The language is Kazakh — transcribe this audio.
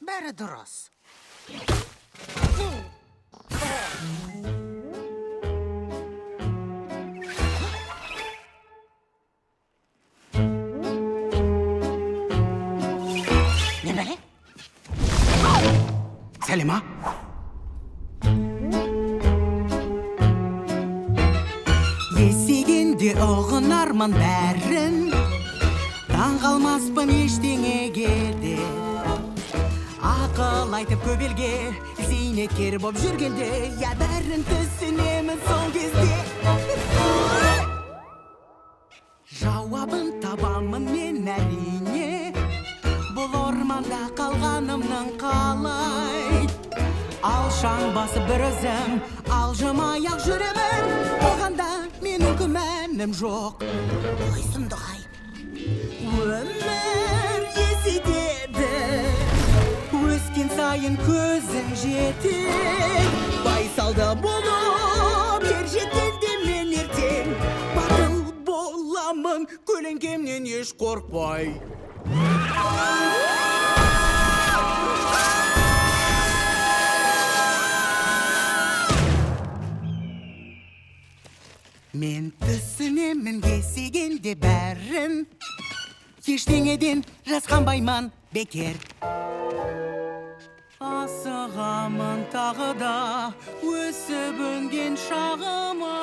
Бәрі дұрыс. Неме? Сәлема? Есегенде ұғынармын бәрін, таң қалмаспын ештеңеге де. Ақыл айтып көп елге, зейнеткер боп жүргенде, я бәрін түсінемін сол кезде. Жауабын табамын мен әрине, бұл орманда қалғанымның қалай. Алшаң басып бір өзім, алжымай-ақ жүремін, оғанда менің күмәнім жоқ. Ой, сұмдық-ай. Өмір есетеді, өскен сайын көзің жетер. Байсалды болып, ер жеткенде мен ертең батыл боламын, көлеңкемнен еш қорықпай. Мен түсінемін есегенде бәрін, ештеңеден жасқанбаймын бекер. Асығамын тағы да өсіп өнген шағыма.